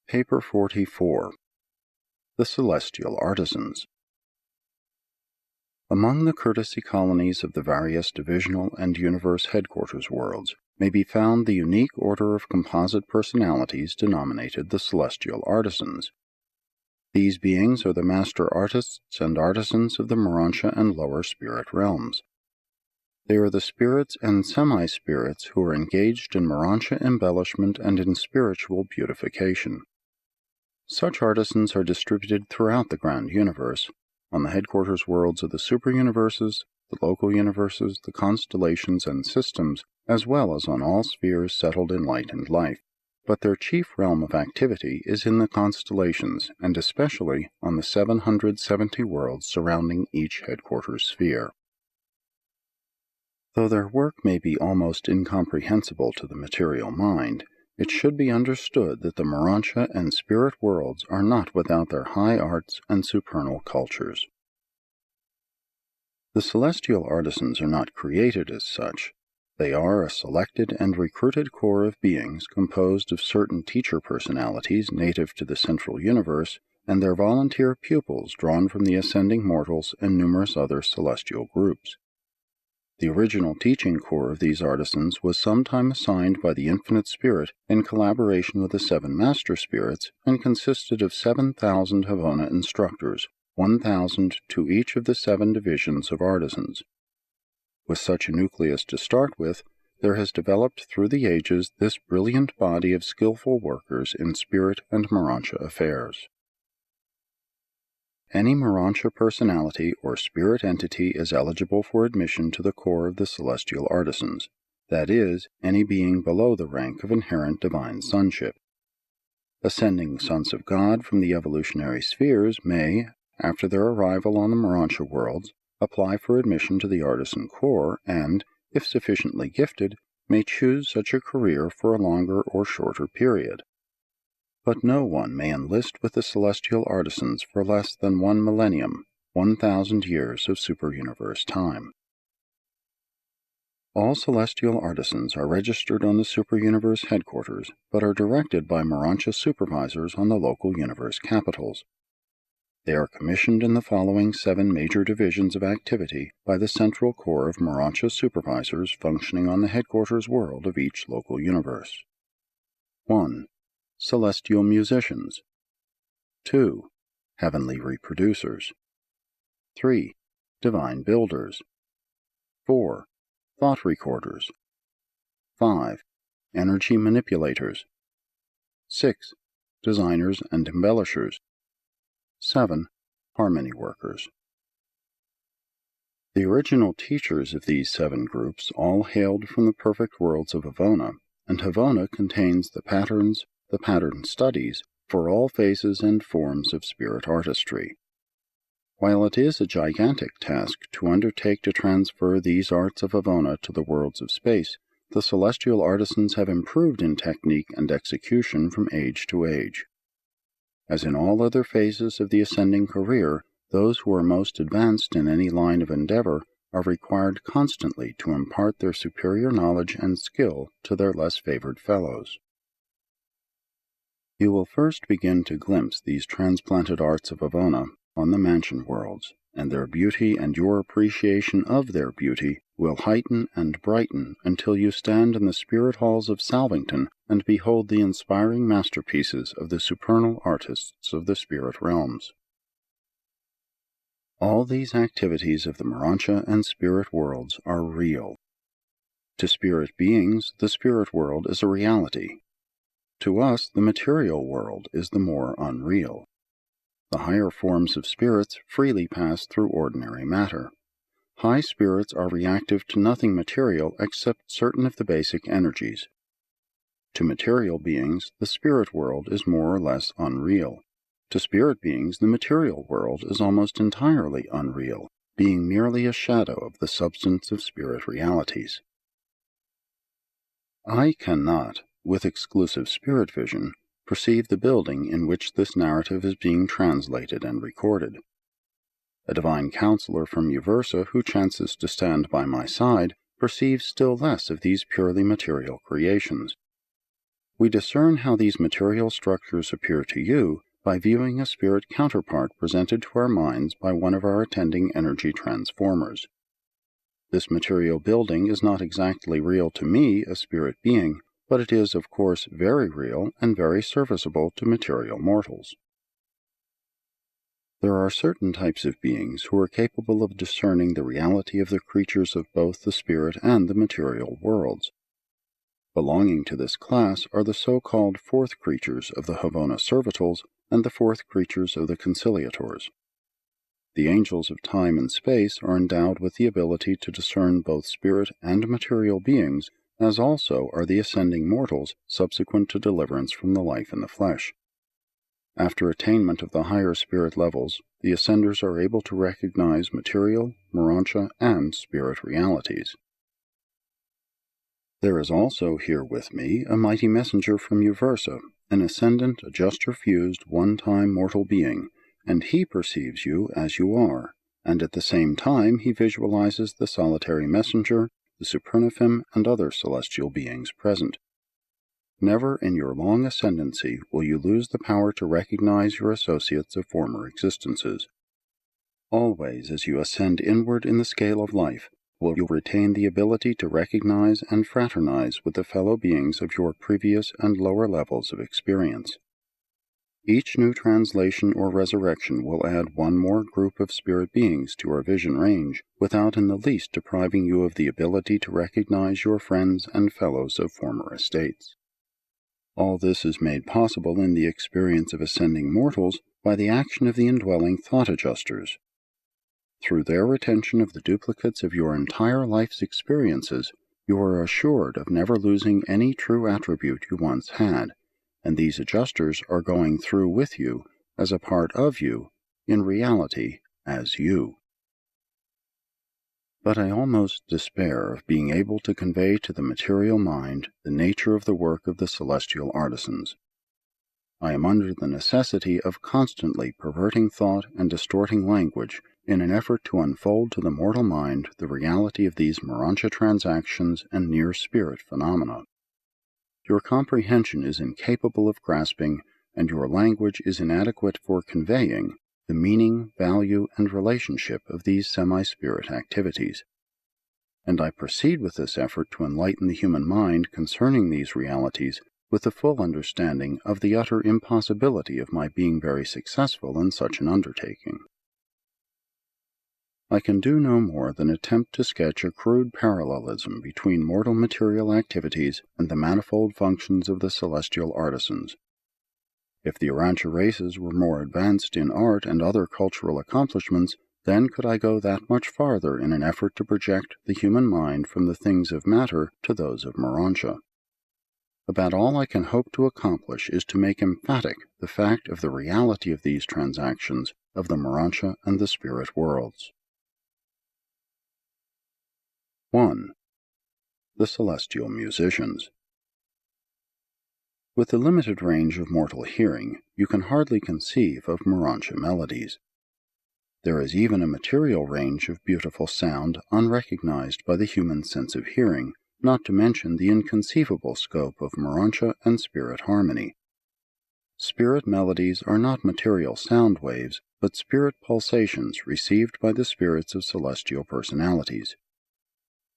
Paper 44. The Celestial Artisans. Among the courtesy colonies of the various divisional and universe headquarters worlds may be found the unique order of composite personalities denominated the Celestial Artisans. These beings are the master artists and artisans of the Morontia and lower spirit realms. They are the spirits and semi-spirits who are engaged in Morontia embellishment and in spiritual beautification. Such artisans are distributed throughout the ground universe, on the headquarters worlds of the superuniverses, the local universes, the constellations and systems, as well as on all spheres settled in light and life. But their chief realm of activity is in the constellations, and especially on the 770 worlds surrounding each headquarters sphere. Though their work may be almost incomprehensible to the material mind, it should be understood that the Morontia and spirit worlds are not without their high arts and supernal cultures. The celestial artisans are not created as such. They are a selected and recruited corps of beings composed of certain teacher personalities native to the central universe and their volunteer pupils drawn from the ascending mortals and numerous other celestial groups. The original teaching core of these artisans was sometime assigned by the Infinite Spirit in collaboration with the 7 Master Spirits and consisted of 7,000 Havona instructors, 1,000 to each of the 7 divisions of artisans. With such a nucleus to start with, there has developed through the ages this brilliant body of skillful workers in spirit and Morontia affairs. Any Morontia personality or spirit entity is eligible for admission to the corps of the Celestial Artisans, that is, any being below the rank of inherent divine sonship. Ascending sons of God from the evolutionary spheres may, after their arrival on the Morontia worlds, apply for admission to the Artisan Corps and, if sufficiently gifted, may choose such a career for a longer or shorter period. But no one may enlist with the Celestial Artisans for less than 1 millennium, 1,000 years of superuniverse time. All Celestial Artisans are registered on the superuniverse headquarters, but are directed by Morontia supervisors on the local universe capitals. They are commissioned in the following 7 major divisions of activity by the central core of Morontia supervisors functioning on the headquarters world of each local universe. 1. Celestial Musicians. 2. Heavenly Reproducers. 3. Divine Builders. 4. Thought Recorders. 5. Energy Manipulators. 6. Designers and Embellishers. 7. Harmony Workers. The original teachers of these 7 groups all hailed from the perfect worlds of Havona, and Havona contains the patterns, the pattern studies, for all phases and forms of spirit artistry. While it is a gigantic task to undertake to transfer these arts of Havona to the worlds of space, the Celestial Artisans have improved in technique and execution from age to age. As in all other phases of the ascending career, those who are most advanced in any line of endeavor are required constantly to impart their superior knowledge and skill to their less favored fellows. You will first begin to glimpse these transplanted arts of Havona on the mansion worlds, and their beauty and your appreciation of their beauty will heighten and brighten until you stand in the spirit halls of Salvington and behold the inspiring masterpieces of the supernal artists of the spirit realms. All these activities of the Morontia and spirit worlds are real. To spirit beings, the spirit world is a reality. To us, the material world is the more unreal. The higher forms of spirits freely pass through ordinary matter. High spirits are reactive to nothing material except certain of the basic energies. To material beings, the spirit world is more or less unreal. To spirit beings, the material world is almost entirely unreal, being merely a shadow of the substance of spirit realities. I cannot, with exclusive spirit vision, perceive the building in which this narrative is being translated and recorded. A divine counselor from Uversa who chances to stand by my side perceives still less of these purely material creations. We discern how these material structures appear to you by viewing a spirit counterpart presented to our minds by one of our attending energy transformers. This material building is not exactly real to me, a spirit being, but it is, of course, very real and very serviceable to material mortals. There are certain types of beings who are capable of discerning the reality of the creatures of both the spirit and the material worlds. Belonging to this class are the so-called fourth creatures of the Havona Servitals and the fourth creatures of the Conciliators. The angels of time and space are endowed with the ability to discern both spirit and material beings, as also are the ascending mortals subsequent to deliverance from the life in the flesh. After attainment of the higher spirit levels, the ascenders are able to recognize material, morontia, and spirit realities. There is also here with me a mighty messenger from Uversa, an ascendant, adjuster-fused, one-time mortal being, and he perceives you as you are, and at the same time he visualizes the solitary messenger, the Supernifim, and other celestial beings present. Never in your long ascendancy will you lose the power to recognize your associates of former existences. Always as you ascend inward in the scale of life, will you retain the ability to recognize and fraternize with the fellow beings of your previous and lower levels of experience. Each new translation or resurrection will add one more group of spirit beings to your vision range, without in the least depriving you of the ability to recognize your friends and fellows of former estates. All this is made possible in the experience of ascending mortals by the action of the indwelling thought adjusters. Through their retention of the duplicates of your entire life's experiences, you are assured of never losing any true attribute you once had, and these adjusters are going through with you, as a part of you, in reality as you. But I almost despair of being able to convey to the material mind the nature of the work of the Celestial Artisans. I am under the necessity of constantly perverting thought and distorting language in an effort to unfold to the mortal mind the reality of these morontia transactions and near-spirit phenomena. Your comprehension is incapable of grasping, and your language is inadequate for conveying, the meaning, value, and relationship of these semi-spirit activities. And I proceed with this effort to enlighten the human mind concerning these realities with the full understanding of the utter impossibility of my being very successful in such an undertaking. I can do no more than attempt to sketch a crude parallelism between mortal material activities and the manifold functions of the Celestial Artisans. If the Urantia races were more advanced in art and other cultural accomplishments, then could I go that much farther in an effort to project the human mind from the things of matter to those of morontia. About all I can hope to accomplish is to make emphatic the fact of the reality of these transactions of the morontia and the spirit worlds. 1. The Celestial Musicians. With the limited range of mortal hearing, you can hardly conceive of morontia melodies. There is even a material range of beautiful sound unrecognized by the human sense of hearing, not to mention the inconceivable scope of morontia and spirit harmony. Spirit melodies are not material sound waves, but spirit pulsations received by the spirits of celestial personalities.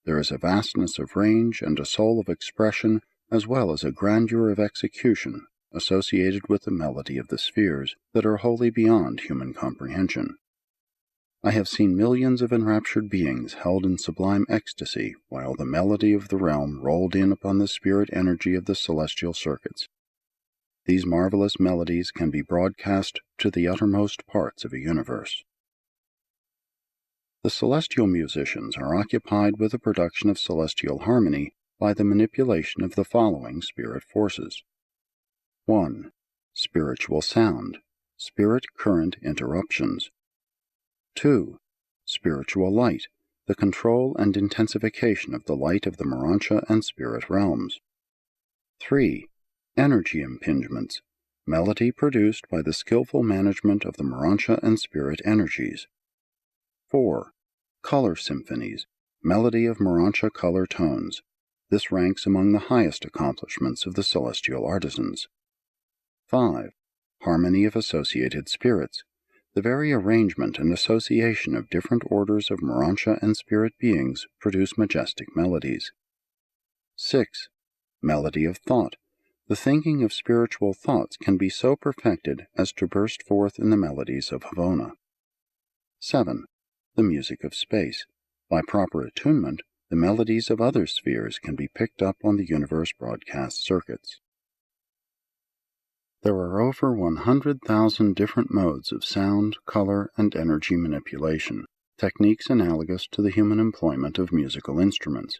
There is a vastness of range and a soul of expression, as well as a grandeur of execution, associated with the melody of the spheres, that are wholly beyond human comprehension. I have seen millions of enraptured beings held in sublime ecstasy, while the melody of the realm rolled in upon the spirit energy of the celestial circuits. These marvelous melodies can be broadcast to the uttermost parts of a universe. The celestial musicians are occupied with the production of celestial harmony by the manipulation of the following spirit forces. 1. Spiritual sound, spirit current interruptions. 2. Spiritual light, the control and intensification of the light of the morontia and spirit realms. 3. Energy impingements, melody produced by the skillful management of the morontia and spirit energies. 4. Color symphonies, melody of morontia color tones. This ranks among the highest accomplishments of the Celestial Artisans. 5. Harmony of associated spirits. The very arrangement and association of different orders of Morontia and spirit beings produce majestic melodies. 6. Melody of thought. The thinking of spiritual thoughts can be so perfected as to burst forth in the melodies of Havona. 7. The music of space. By proper attunement, the melodies of other spheres can be picked up on the universe broadcast circuits. There are over 100,000 different modes of sound, color, and energy manipulation, techniques analogous to the human employment of musical instruments.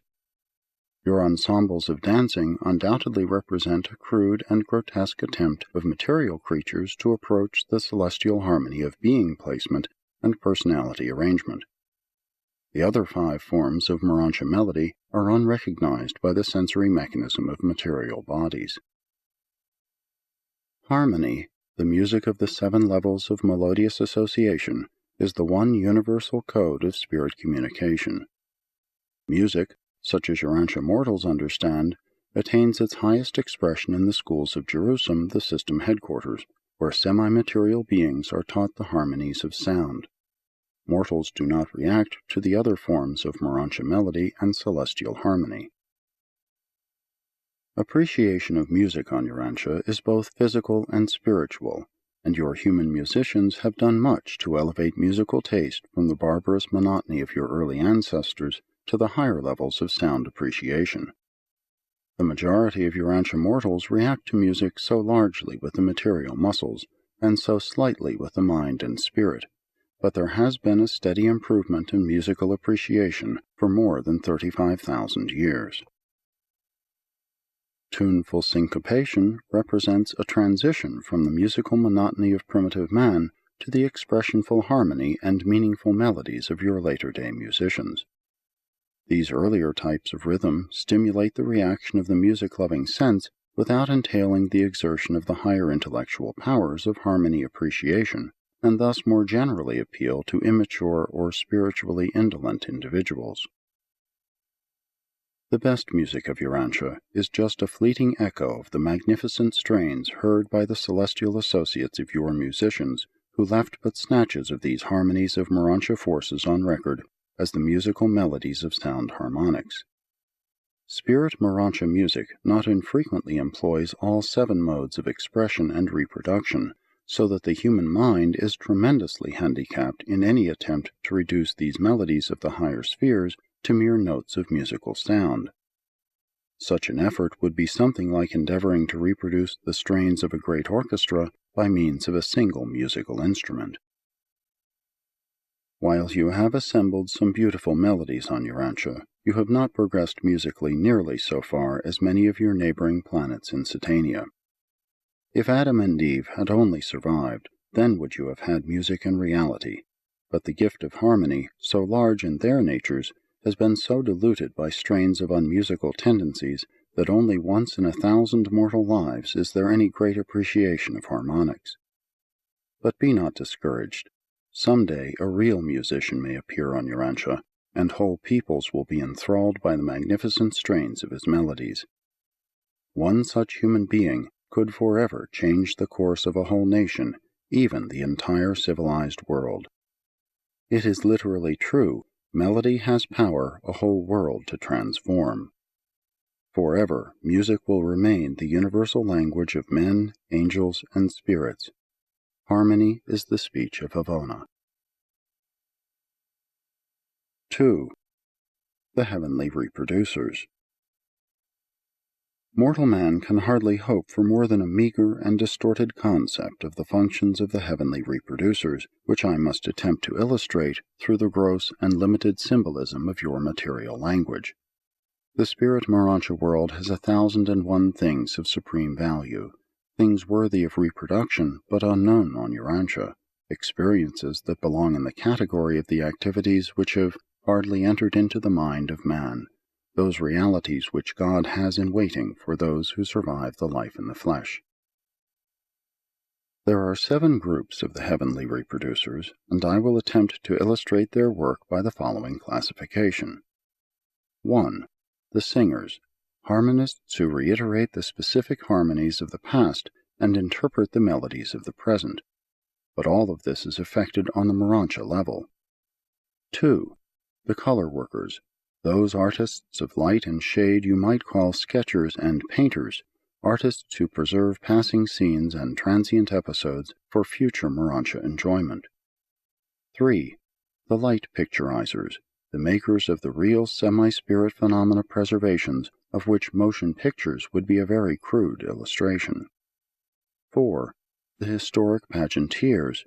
Your ensembles of dancing undoubtedly represent a crude and grotesque attempt of material creatures to approach the celestial harmony of being placement and personality arrangement. The other 5 forms of Morontia melody are unrecognized by the sensory mechanism of material bodies. Harmony, the music of the 7 levels of melodious association, is the one universal code of spirit communication. Music, such as Urantia mortals understand, attains its highest expression in the schools of Jerusalem, the system headquarters, where semi-material beings are taught the harmonies of sound. Mortals do not react to the other forms of Morontia melody and celestial harmony. Appreciation of music on Urantia is both physical and spiritual, and your human musicians have done much to elevate musical taste from the barbarous monotony of your early ancestors to the higher levels of sound appreciation. The majority of Urantia mortals react to music so largely with the material muscles, and so slightly with the mind and spirit, but there has been a steady improvement in musical appreciation for more than 35,000 years. Tuneful syncopation represents a transition from the musical monotony of primitive man to the expressionful harmony and meaningful melodies of your later-day musicians. These earlier types of rhythm stimulate the reaction of the music-loving sense without entailing the exertion of the higher intellectual powers of harmony appreciation, and thus more generally appeal to immature or spiritually indolent individuals. The best music of Urantia is just a fleeting echo of the magnificent strains heard by the celestial associates of your musicians, who left but snatches of these harmonies of Morontia forces on record as the musical melodies of sound harmonics. Spirit Morontia music not infrequently employs all 7 modes of expression and reproduction, so that the human mind is tremendously handicapped in any attempt to reduce these melodies of the higher spheres to mere notes of musical sound. Such an effort would be something like endeavoring to reproduce the strains of a great orchestra by means of a single musical instrument. While you have assembled some beautiful melodies on Urantia, you have not progressed musically nearly so far as many of your neighboring planets in Satania. If Adam and Eve had only survived, then would you have had music in reality, but the gift of harmony, so large in their natures, has been so diluted by strains of unmusical tendencies that only once in 1,000 mortal lives is there any great appreciation of harmonics. But be not discouraged. Some day a real musician may appear on Urantia, and whole peoples will be enthralled by the magnificent strains of his melodies. One such human being could forever change the course of a whole nation, even the entire civilized world. It is literally true, melody has power a whole world to transform. Forever, music will remain the universal language of men, angels, and spirits. Harmony is the speech of Havona. 2. The Heavenly Reproducers. Mortal man can hardly hope for more than a meager and distorted concept of the functions of the heavenly reproducers, which I must attempt to illustrate through the gross and limited symbolism of your material language. The spirit Morontia world has 1,001 things of supreme value, things worthy of reproduction but unknown on Urantia, experiences that belong in the category of the activities which have hardly entered into the mind of man, those realities which God has in waiting for those who survive the life in the flesh. There are 7 groups of the heavenly reproducers, and I will attempt to illustrate their work by the following classification. 1. The singers. harmonists who reiterate the specific harmonies of the past and interpret the melodies of the present. But all of this is effected on the Morontia level. 2. The color workers, those artists of light and shade you might call sketchers and painters, artists who preserve passing scenes and transient episodes for future Morontia enjoyment. 3. The light picturizers, the makers of the real semi-spirit phenomena preservations of which motion pictures would be a very crude illustration. 4. The historic pageanteers,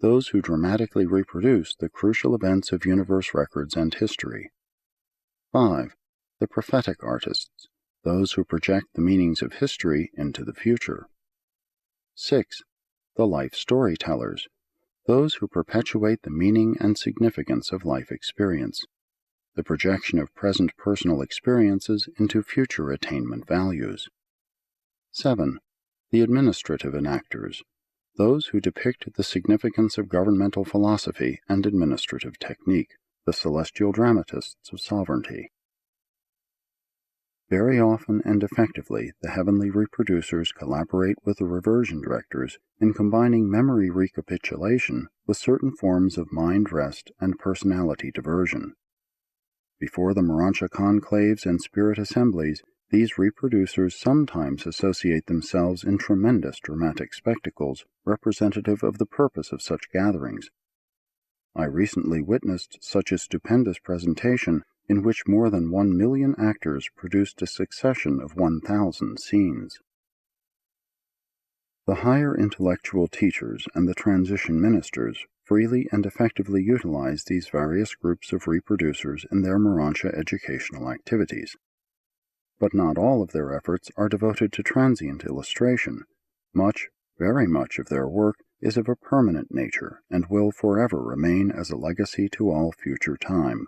those who dramatically reproduce the crucial events of universe records and history. 5. The prophetic artists, those who project the meanings of history into the future. 6. The life storytellers, those who perpetuate the meaning and significance of life experience, the projection of present personal experiences into future attainment values. 7. The administrative enactors, those who depict the significance of governmental philosophy and administrative technique, the celestial dramatists of sovereignty. Very often and effectively, the heavenly reproducers collaborate with the reversion directors in combining memory recapitulation with certain forms of mind rest and personality diversion. Before the Morontia conclaves and spirit assemblies, these reproducers sometimes associate themselves in tremendous dramatic spectacles representative of the purpose of such gatherings. I recently witnessed such a stupendous presentation in which more than 1 million actors produced a succession of 1,000 scenes. The higher intellectual teachers and the transition ministers freely and effectively utilize these various groups of reproducers in their Morontia educational activities. But not all of their efforts are devoted to transient illustration. Much, very much of their work is of a permanent nature and will forever remain as a legacy to all future time.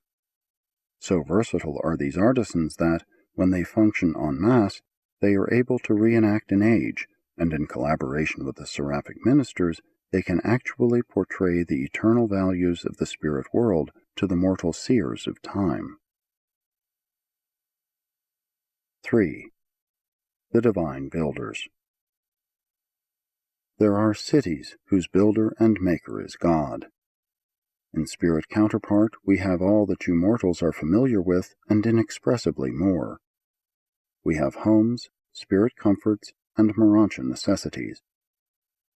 So versatile are these artisans that, when they function en masse, they are able to reenact an age, and in collaboration with the seraphic ministers, they can actually portray the eternal values of the spirit world to the mortal seers of time. 3. The divine builders. There are cities whose builder and maker is God. In spirit counterpart, we have all that you mortals are familiar with and inexpressibly more. We have homes, spirit comforts, and Morontia necessities.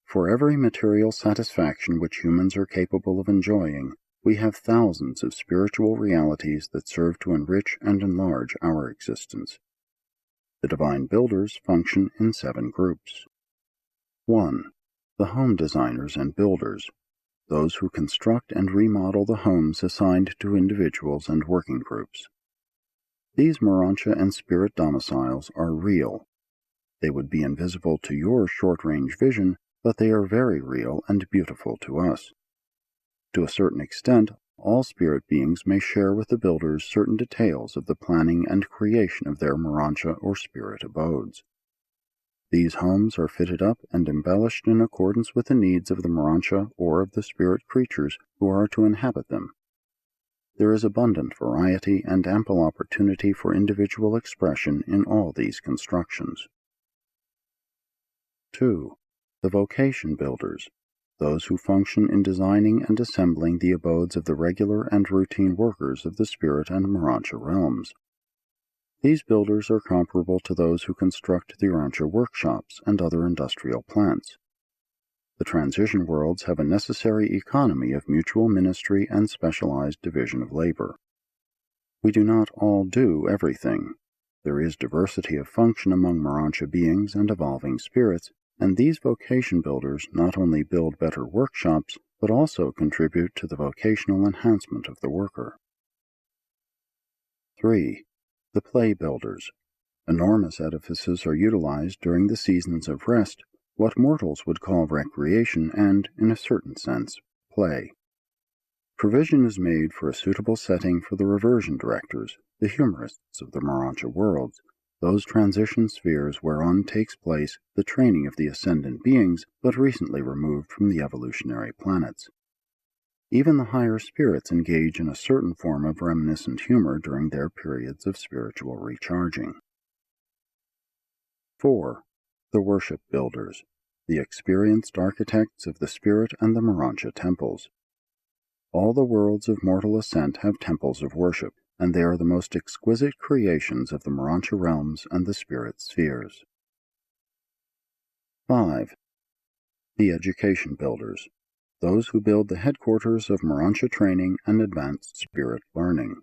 For every material satisfaction which humans are capable of enjoying, we have thousands of spiritual realities that serve to enrich and enlarge our existence. The divine builders function in 7 groups. 1. The home designers and builders, those who construct and remodel the homes assigned to individuals and working groups. These Morontia and spirit domiciles are real. They would be invisible to your short-range vision, but they are very real and beautiful to us. To a certain extent, all spirit beings may share with the builders certain details of the planning and creation of their Morontia or spirit abodes. These homes are fitted up and embellished in accordance with the needs of the Morontia or of the spirit creatures who are to inhabit them. There is abundant variety and ample opportunity for individual expression in all these constructions. 2. The vocation builders, those who function in designing and assembling the abodes of the regular and routine workers of the spirit and Morontia realms. These builders are comparable to those who construct the Morontia workshops and other industrial plants. The transition worlds have a necessary economy of mutual ministry and specialized division of labor. We do not all do everything. There is diversity of function among Morontia beings and evolving spirits, and these vocation builders not only build better workshops, but also contribute to the vocational enhancement of the worker. 3. The play builders. Enormous edifices are utilized during the seasons of rest, what mortals would call recreation and, in a certain sense, play. Provision is made for a suitable setting for the reversion directors, the humorists of the Morontia worlds, those transition spheres whereon takes place the training of the ascendant beings but recently removed from the evolutionary planets. Even the higher spirits engage in a certain form of reminiscent humor during their periods of spiritual recharging. 4. The Worship Builders, the experienced architects of the spirit and the Morontia temples. All the worlds of mortal ascent have temples of worship, and they are the most exquisite creations of the Morontia realms and the spirit spheres. 5. The Education Builders, those who build the headquarters of Morontia training and advanced spirit learning.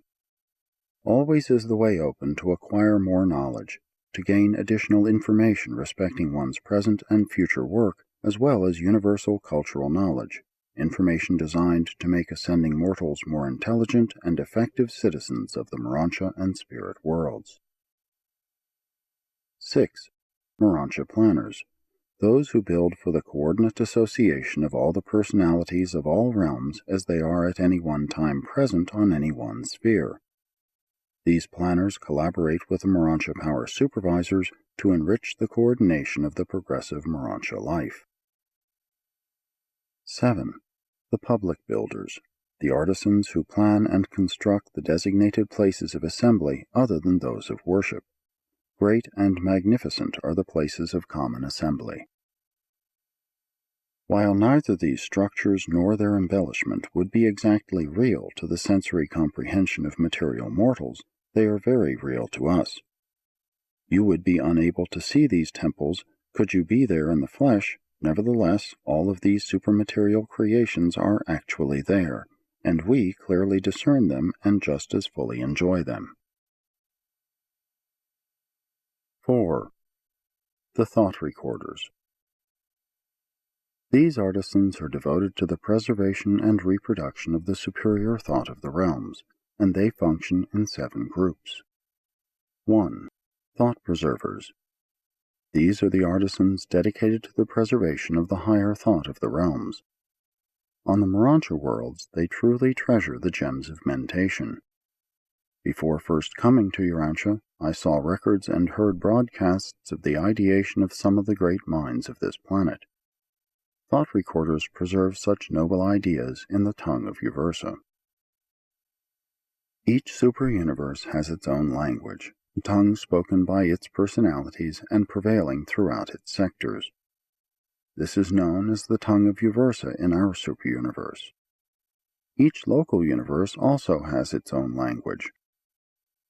Always is the way open to acquire more knowledge, to gain additional information respecting one's present and future work, as well as universal cultural knowledge, information designed to make ascending mortals more intelligent and effective citizens of the Morontia and spirit worlds. 6. Morontia Planners, those who build for the coordinate association of all the personalities of all realms as they are at any one time present on any one sphere. These planners collaborate with the Morontia Power Supervisors to enrich the coordination of the progressive Morontia life. 7. The Public Builders, the artisans who plan and construct the designated places of assembly other than those of worship. Great and magnificent are the places of common assembly. While neither these structures nor their embellishment would be exactly real to the sensory comprehension of material mortals, they are very real to us. You would be unable to see these temples could you be there in the flesh. Nevertheless, all of these supermaterial creations are actually there, and we clearly discern them and just as fully enjoy them. 4. The Thought Recorders. These artisans are devoted to the preservation and reproduction of the superior thought of the realms, and they function in 7 groups. 1. Thought Preservers. These are the artisans dedicated to the preservation of the higher thought of the realms. On the Morontia worlds, they truly treasure the gems of mentation. Before first coming to Urantia, I saw records and heard broadcasts of the ideation of some of the great minds of this planet. Thought recorders preserve such noble ideas in the tongue of Uversa. Each super-universe has its own language, a tongue spoken by its personalities and prevailing throughout its sectors. This is known as the tongue of Uversa in our super-universe. Each local universe also has its own language.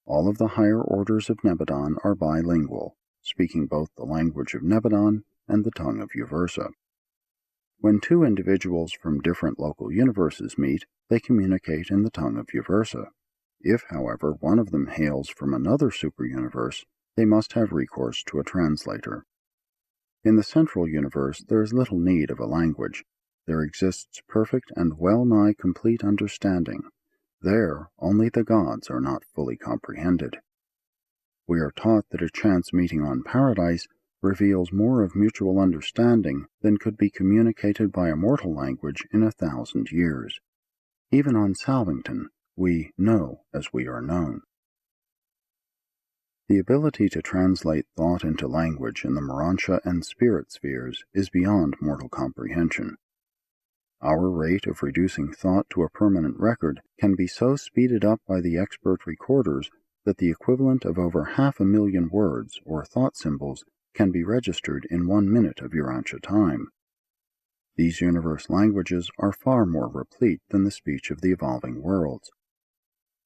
All of the higher orders of Nebadon are bilingual, speaking both the language of Nebadon and the tongue of Uversa. When 2 individuals from different local universes meet, they communicate in the tongue of Uversa. If, however, one of them hails from another super-universe, they must have recourse to a translator. In the central universe there is little need of a language. There exists perfect and well-nigh complete understanding. There, only the gods are not fully comprehended. We are taught that a chance meeting on Paradise reveals more of mutual understanding than could be communicated by a mortal language in 1,000 years. Even on Salvington, we know as we are known. The ability to translate thought into language in the Morontia and spirit spheres is beyond mortal comprehension. Our rate of reducing thought to a permanent record can be so speeded up by the expert recorders that the equivalent of over 500,000 words or thought symbols can be registered in 1 minute of Urantia time. These universe languages are far more replete than the speech of the evolving worlds.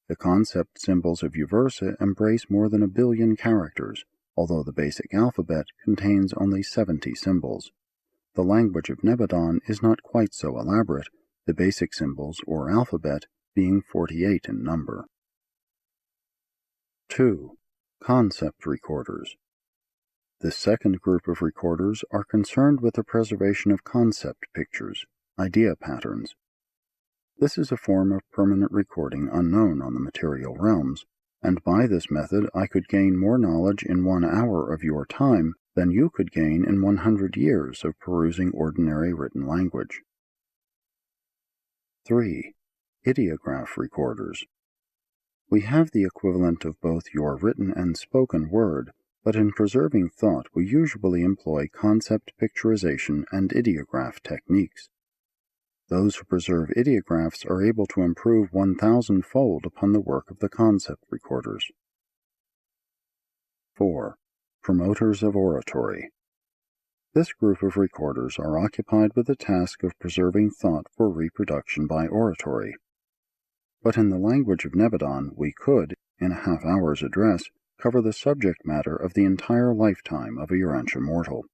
The concept symbols of Uversa embrace more than 1 billion characters, although the basic alphabet contains only 70 symbols. The language of Nebadon is not quite so elaborate, the basic symbols or alphabet being 48 in number. 2. Concept Recorders. This second group of recorders are concerned with the preservation of concept pictures, idea patterns. This is a form of permanent recording unknown on the material realms, and by this method I could gain more knowledge in 1 hour of your time than you could gain in 100 years of perusing ordinary written language. 3. Ideograph Recorders. We have the equivalent of both your written and spoken word, but in preserving thought we usually employ concept picturization and ideograph techniques. Those who preserve ideographs are able to improve 1,000-fold upon the work of the concept recorders. 4. Promoters of Oratory. This group of recorders are occupied with the task of preserving thought for reproduction by oratory. But in the language of Nebadon, we could, in a half-hour's address, cover the subject matter of the entire lifetime of a Urantia mortal.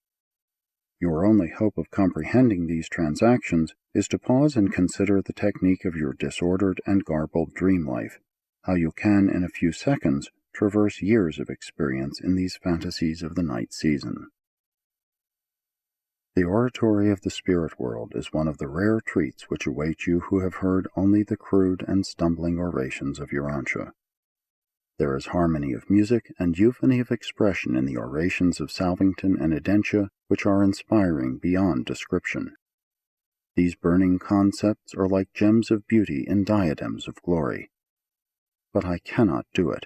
Your only hope of comprehending these transactions is to pause and consider the technique of your disordered and garbled dream life, how you can, in a few seconds, traverse years of experience in these fantasies of the night season. The oratory of the spirit world is one of the rare treats which await you who have heard only the crude and stumbling orations of Urantia. There is harmony of music and euphony of expression in the orations of Salvington and Edentia which are inspiring beyond description. These burning concepts are like gems of beauty in diadems of glory. But I cannot do it.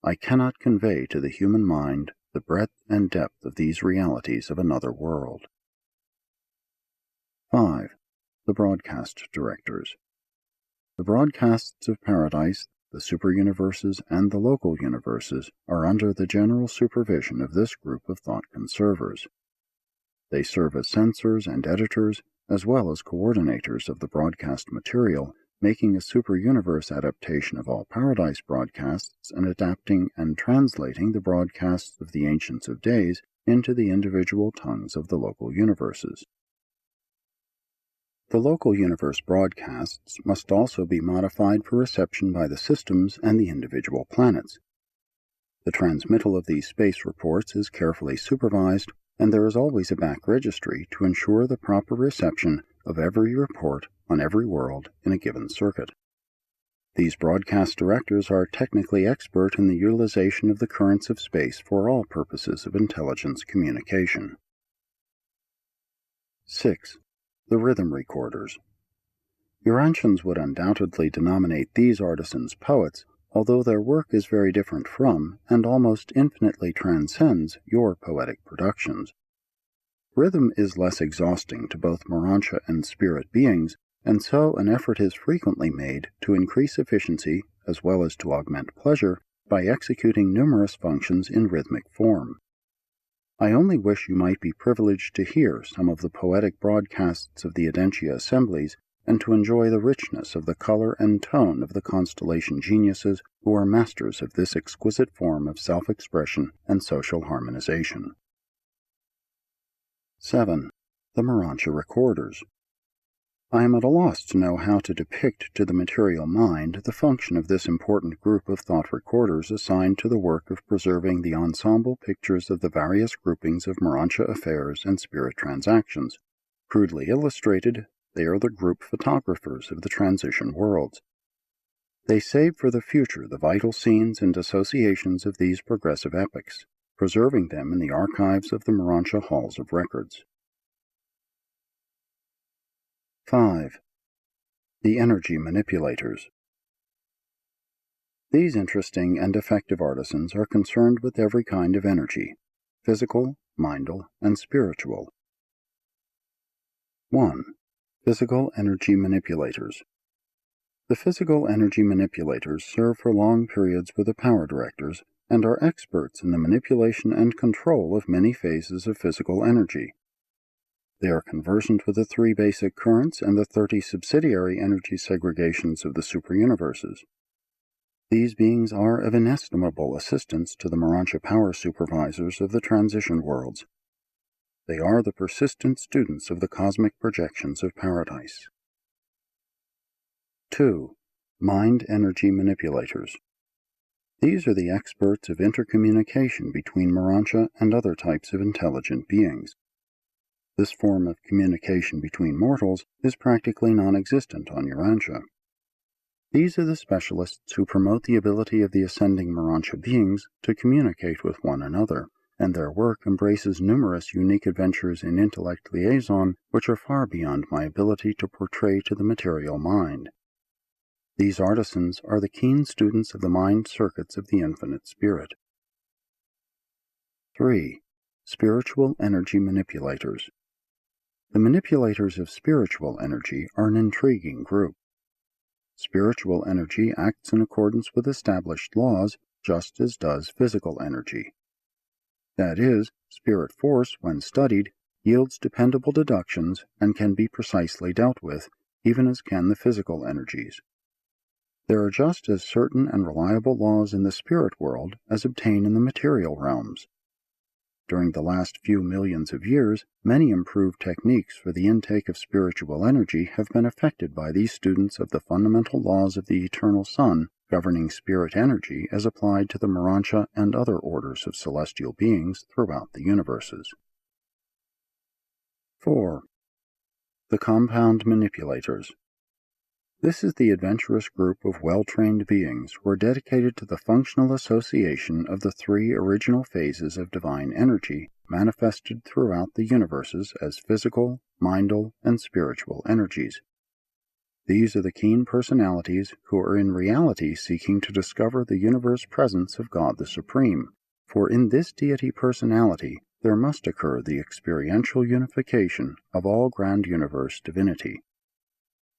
I cannot convey to the human mind the breadth and depth of these realities of another world. 5. The Broadcast Directors. The broadcasts of Paradise, the superuniverses, and the local universes are under the general supervision of this group of thought conservers. They serve as censors and editors, as well as coordinators of the broadcast material, making a superuniverse adaptation of all Paradise broadcasts and adapting and translating the broadcasts of the Ancients of Days into the individual tongues of the local universes. The local universe broadcasts must also be modified for reception by the systems and the individual planets. The transmittal of these space reports is carefully supervised, and there is always a back registry to ensure the proper reception of every report on every world in a given circuit. These broadcast directors are technically expert in the utilization of the currents of space for all purposes of intelligence communication. 6. The Rhythm Recorders. Urantians would undoubtedly denominate these artisans poets, although their work is very different from, and almost infinitely transcends, your poetic productions. Rhythm is less exhausting to both Morontia and spirit beings, and so an effort is frequently made to increase efficiency as well as to augment pleasure by executing numerous functions in rhythmic form. I only wish you might be privileged to hear some of the poetic broadcasts of the Edentia assemblies and to enjoy the richness of the color and tone of the constellation geniuses who are masters of this exquisite form of self-expression and social harmonization. 7. The Morontia Recorders. I am at a loss to know how to depict to the material mind the function of this important group of thought recorders assigned to the work of preserving the ensemble pictures of the various groupings of Morontia affairs and spirit transactions. Crudely illustrated, they are the group photographers of the transition worlds. They save for the future the vital scenes and associations of these progressive epochs, preserving them in the archives of the Morontia halls of records. 5. The Energy Manipulators. These interesting and effective artisans are concerned with every kind of energy, physical, mindal, and spiritual. 1. Physical Energy Manipulators. The physical energy manipulators serve for long periods with the power directors and are experts in the manipulation and control of many phases of physical energy. They are conversant with the 3 basic currents and the 30 subsidiary energy segregations of the superuniverses. These beings are of inestimable assistance to the Morontia power supervisors of the transition worlds. They are the persistent students of the cosmic projections of Paradise. 2. Mind Energy Manipulators. These are the experts of intercommunication between Morontia and other types of intelligent beings. This form of communication between mortals is practically non-existent on Urantia. These are the specialists who promote the ability of the ascending Morontia beings to communicate with one another, and their work embraces numerous unique adventures in intellect liaison which are far beyond my ability to portray to the material mind. These artisans are the keen students of the mind circuits of the infinite spirit. 3. Spiritual Energy Manipulators. The manipulators of spiritual energy are an intriguing group. Spiritual energy acts in accordance with established laws, just as does physical energy. That is, spirit force, when studied, yields dependable deductions and can be precisely dealt with, even as can the physical energies. There are just as certain and reliable laws in the spirit world as obtain in the material realms. During the last few millions of years, many improved techniques for the intake of spiritual energy have been effected by these students of the fundamental laws of the eternal Sun governing spirit energy as applied to the Morontia and other orders of celestial beings throughout the universes. 4. The Compound Manipulators. This is the adventurous group of well-trained beings who are dedicated to the functional association of the three original phases of divine energy manifested throughout the universes as physical, mindal, and spiritual energies. These are the keen personalities who are in reality seeking to discover the universe presence of God the Supreme, for in this deity personality there must occur the experiential unification of all grand universe divinity.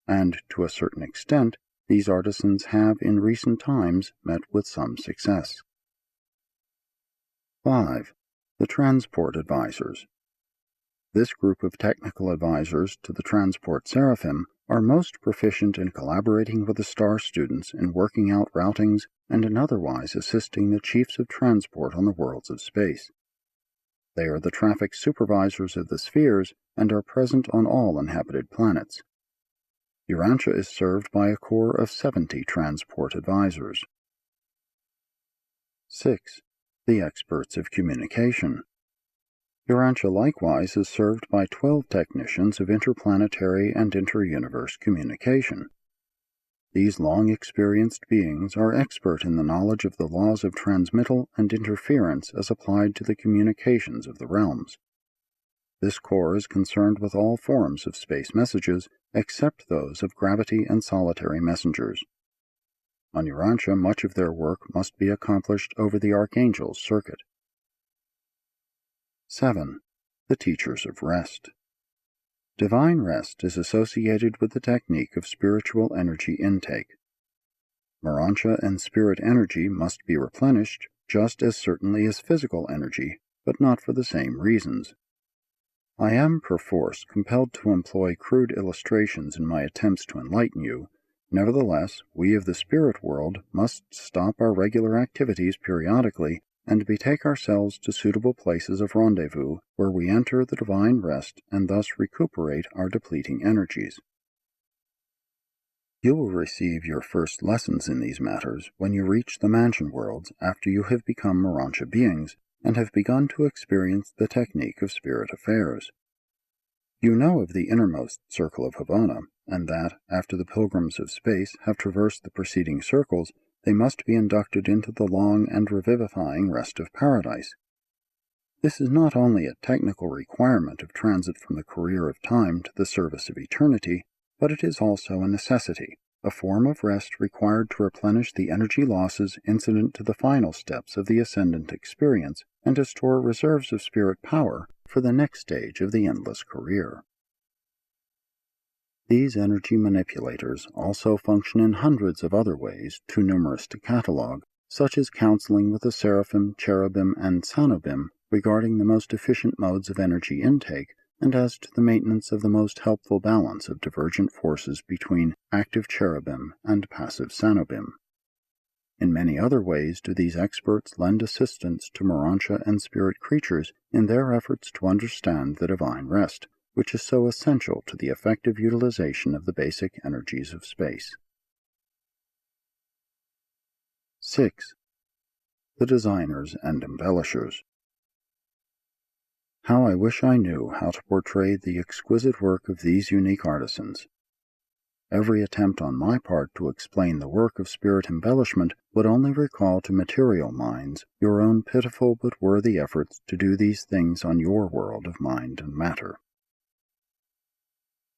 And, to a certain extent, these artisans have in recent times met with some success. 5. The Transport Advisors. This group of technical advisors to the Transport Seraphim are most proficient in collaborating with the star students in working out routings and in otherwise assisting the chiefs of transport on the worlds of space. They are the traffic supervisors of the spheres and are present on all inhabited planets. Urantia is served by a corps of 70 transport advisors. 6. The Experts of Communication. Urantia likewise is served by 12 technicians of interplanetary and inter-universe communication. These long-experienced beings are expert in the knowledge of the laws of transmittal and interference as applied to the communications of the realms. This corps is concerned with all forms of space messages except those of gravity and solitary messengers. On Urantia, much of their work must be accomplished over the Archangel's circuit. 7. The Teachers of Rest. Divine rest is associated with the technique of spiritual energy intake. Morontia and spirit energy must be replenished just as certainly as physical energy, but not for the same reasons. I am, perforce, compelled to employ crude illustrations in my attempts to enlighten you. Nevertheless, we of the spirit world must stop our regular activities periodically and betake ourselves to suitable places of rendezvous where we enter the divine rest and thus recuperate our depleting energies. You will receive your first lessons in these matters when you reach the mansion worlds after you have become Morontia beings and have begun to experience the technique of spirit affairs. You know of the innermost circle of Havana, and that, after the pilgrims of space have traversed the preceding circles, they must be inducted into the long and revivifying rest of paradise. This is not only a technical requirement of transit from the career of time to the service of eternity, but it is also a necessity, a form of rest required to replenish the energy losses incident to the final steps of the ascendant experience and to store reserves of spirit power for the next stage of the endless career. These energy manipulators also function in hundreds of other ways, too numerous to catalog, such as counseling with the seraphim, cherubim, and sanobim regarding the most efficient modes of energy intake, and as to the maintenance of the most helpful balance of divergent forces between active cherubim and passive sanobim. In many other ways do these experts lend assistance to Morontia and spirit creatures in their efforts to understand the divine rest, which is so essential to the effective utilization of the basic energies of space. 6. The Designers and Embellishers. How I wish I knew how to portray the exquisite work of these unique artisans. Every attempt on my part to explain the work of spirit embellishment would only recall to material minds your own pitiful but worthy efforts to do these things on your world of mind and matter.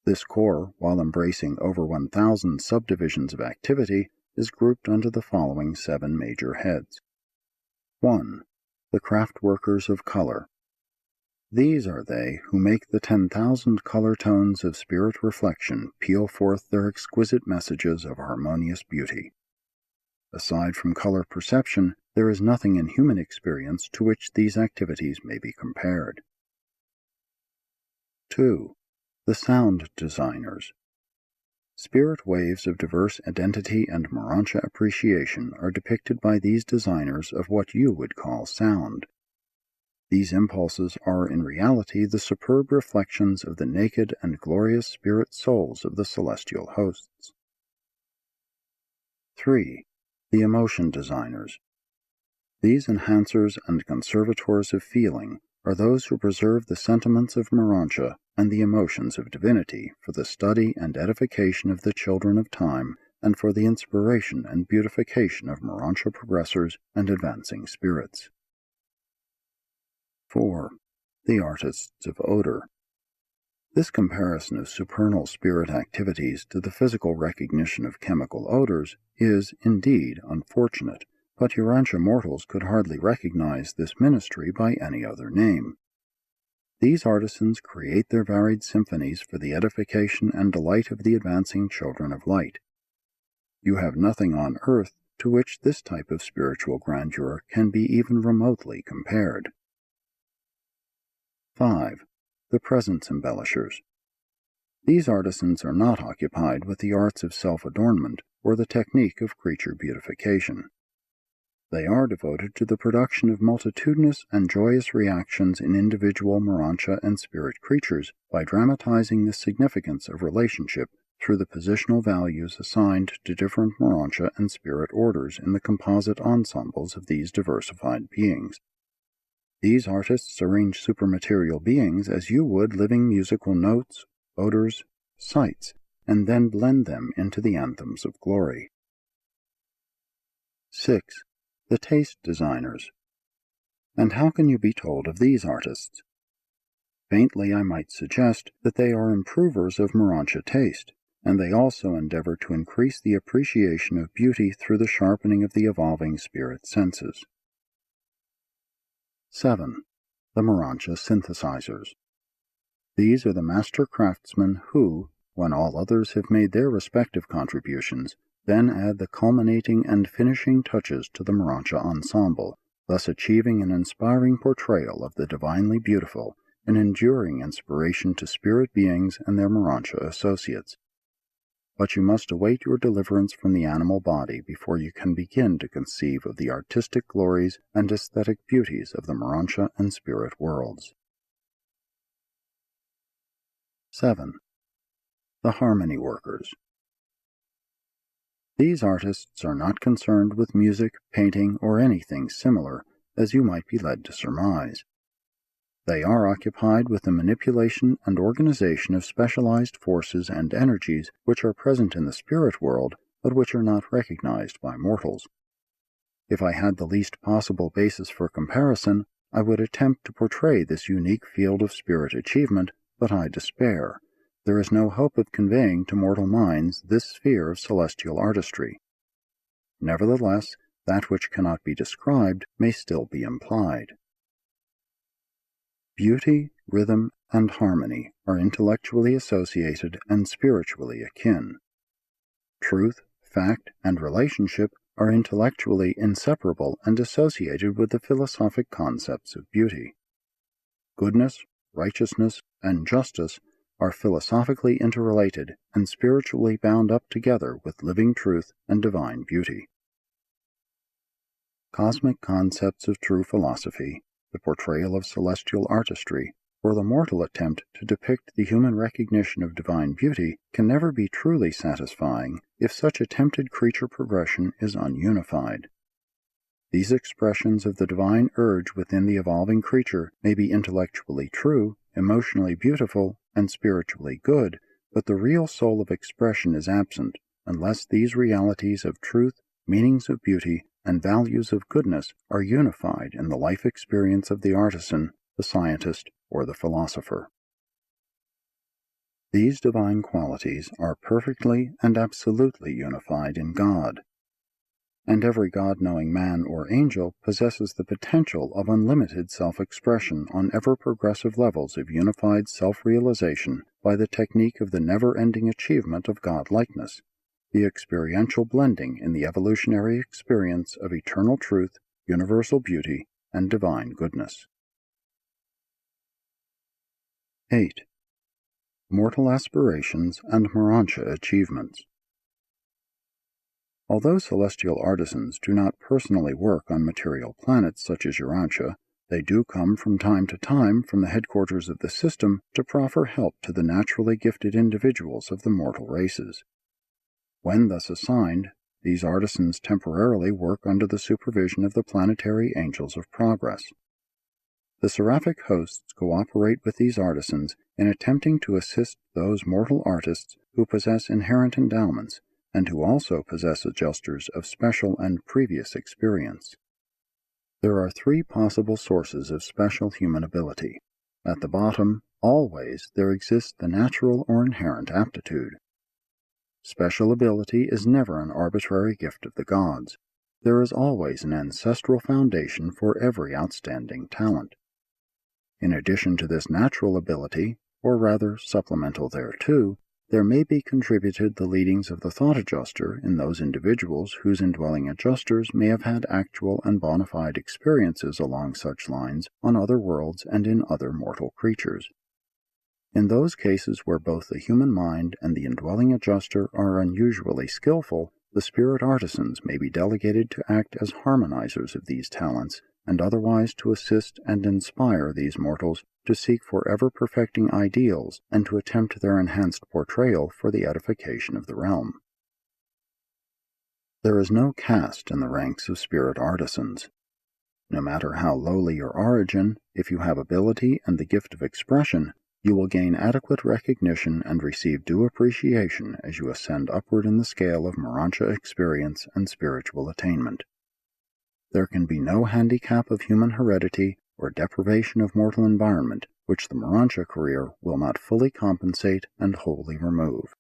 This corps, while embracing over 1,000 subdivisions of activity, is grouped under the following 7 major heads. 1. The craft workers of color. These are they who make the 10,000 color tones of spirit reflection peal forth their exquisite messages of harmonious beauty. Aside from color perception, there is nothing in human experience to which these activities may be compared. 2. The sound designers. Spirit waves of diverse identity and Morontia appreciation are depicted by these designers of what you would call sound. These impulses are in reality the superb reflections of the naked and glorious spirit souls of the celestial hosts. 3. The emotion designers. These enhancers and conservators of feeling are those who preserve the sentiments of Morontia and the emotions of divinity for the study and edification of the children of time and for the inspiration and beautification of Morontia progressors and advancing spirits. 4. The artists of odor. This comparison of supernal spirit activities to the physical recognition of chemical odors is, indeed, unfortunate, but Urantia mortals could hardly recognize this ministry by any other name. These artisans create their varied symphonies for the edification and delight of the advancing children of light. You have nothing on earth to which this type of spiritual grandeur can be even remotely compared. 5. The presence embellishers. These artisans are not occupied with the arts of self-adornment or the technique of creature beautification. They are devoted to the production of multitudinous and joyous reactions in individual Morontia and spirit creatures by dramatizing the significance of relationship through the positional values assigned to different Morontia and spirit orders in the composite ensembles of these diversified beings. These artists arrange supermaterial beings as you would living musical notes, odors, sights, and then blend them into the anthems of glory. 6. The taste designers. And how can you be told of these artists? Faintly I might suggest that they are improvers of Morontia taste, and they also endeavor to increase the appreciation of beauty through the sharpening of the evolving spirit senses. 7. The Morontia synthesizers. These are the master craftsmen who, when all others have made their respective contributions, then add the culminating and finishing touches to the Morontia ensemble, thus achieving an inspiring portrayal of the divinely beautiful, an enduring inspiration to spirit beings and their Morontia associates. But you must await your deliverance from the animal body before you can begin to conceive of the artistic glories and aesthetic beauties of the Morontia and spirit worlds. 7. The harmony workers. These artists are not concerned with music, painting, or anything similar, as you might be led to surmise. They are occupied with the manipulation and organization of specialized forces and energies which are present in the spirit world, but which are not recognized by mortals. If I had the least possible basis for comparison, I would attempt to portray this unique field of spirit achievement, but I despair. There is no hope of conveying to mortal minds this sphere of celestial artistry. Nevertheless, that which cannot be described may still be implied. Beauty, rhythm, and harmony are intellectually associated and spiritually akin. Truth, fact, and relationship are intellectually inseparable and associated with the philosophic concepts of beauty. Goodness, righteousness, and justice are philosophically interrelated and spiritually bound up together with living truth and divine beauty. Cosmic concepts of true philosophy, the portrayal of celestial artistry, or the mortal attempt to depict the human recognition of divine beauty can never be truly satisfying if such attempted creature progression is ununified. These expressions of the divine urge within the evolving creature may be intellectually true, emotionally beautiful, and spiritually good, but the real soul of expression is absent unless these realities of truth, meanings of beauty, and values of goodness are unified in the life experience of the artisan, the scientist, or the philosopher. These divine qualities are perfectly and absolutely unified in God, and every God-knowing man or angel possesses the potential of unlimited self-expression on ever-progressive levels of unified self-realization by the technique of the never-ending achievement of God-likeness, the experiential blending in the evolutionary experience of eternal truth, universal beauty, and divine goodness. 8. Mortal aspirations and Morontia achievements. Although celestial artisans do not personally work on material planets such as Urantia, they do come from time to time from the headquarters of the system to proffer help to the naturally gifted individuals of the mortal races. When thus assigned, these artisans temporarily work under the supervision of the planetary angels of progress. The seraphic hosts cooperate with these artisans in attempting to assist those mortal artists who possess inherent endowments and who also possess adjusters of special and previous experience. There are 3 possible sources of special human ability. At the bottom, always, there exists the natural or inherent aptitude. Special ability is never an arbitrary gift of the gods. There is always an ancestral foundation for every outstanding talent. In addition to this natural ability, or rather supplemental thereto, there may be contributed the leadings of the thought adjuster in those individuals whose indwelling adjusters may have had actual and bona fide experiences along such lines on other worlds and in other mortal creatures. In those cases where both the human mind and the indwelling adjuster are unusually skillful, the spirit artisans may be delegated to act as harmonizers of these talents, and otherwise to assist and inspire these mortals to seek for ever-perfecting ideals and to attempt their enhanced portrayal for the edification of the realm. There is no caste in the ranks of spirit artisans. No matter how lowly your origin, if you have ability and the gift of expression, you will gain adequate recognition and receive due appreciation as you ascend upward in the scale of Morontia experience and spiritual attainment. There can be no handicap of human heredity or deprivation of mortal environment which the Morontia career will not fully compensate and wholly remove.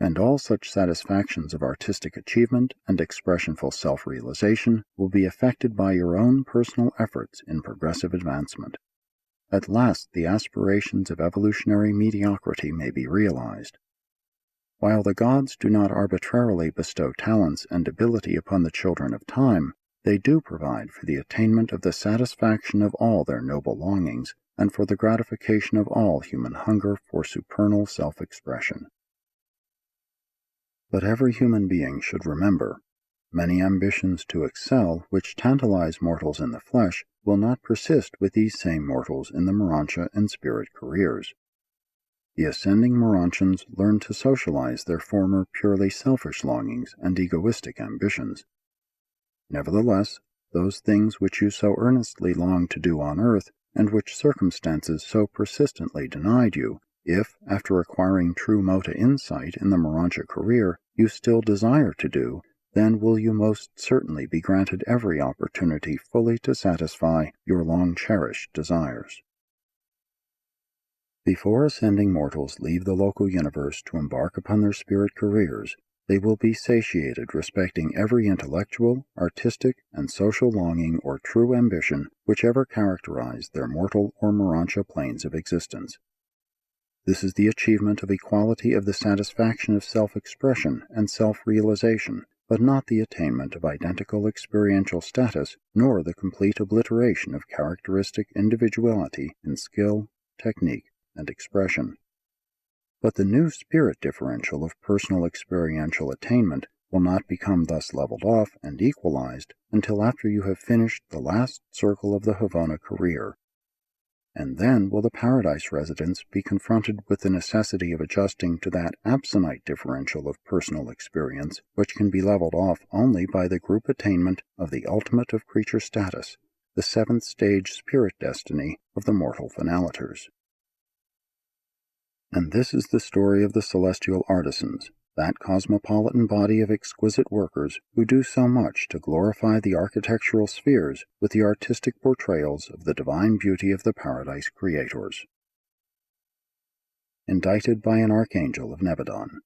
And all such satisfactions of artistic achievement and expressionful self-realization will be effected by your own personal efforts in progressive advancement. At last the aspirations of evolutionary mediocrity may be realized. While the gods do not arbitrarily bestow talents and ability upon the children of time, they do provide for the attainment of the satisfaction of all their noble longings and for the gratification of all human hunger for supernal self-expression. But every human being should remember, many ambitions to excel which tantalize mortals in the flesh will not persist with these same mortals in the Morontia and spirit careers. The ascending Morontians learn to socialize their former purely selfish longings and egoistic ambitions. Nevertheless, those things which you so earnestly long to do on earth, and which circumstances so persistently denied you, if, after acquiring true mota insight in the Morontia career, you still desire to do, then will you most certainly be granted every opportunity fully to satisfy your long-cherished desires. Before ascending mortals leave the local universe to embark upon their spirit careers, they will be satiated respecting every intellectual, artistic, and social longing or true ambition whichever characterized their mortal or Morontia planes of existence. This is the achievement of equality of the satisfaction of self-expression and self-realization, but not the attainment of identical experiential status, nor the complete obliteration of characteristic individuality in skill, technique, and expression. But the new spirit differential of personal experiential attainment will not become thus leveled off and equalized until after you have finished the last circle of the Havana career. And then will the paradise residents be confronted with the necessity of adjusting to that absonite differential of personal experience, which can be leveled off only by the group attainment of the ultimate of creature status, the 7th stage spirit destiny of the mortal finalitors. And this is the story of the Celestial Artisans, that cosmopolitan body of exquisite workers who do so much to glorify the architectural spheres with the artistic portrayals of the divine beauty of the paradise creators. Indicted by an Archangel of Nebadon.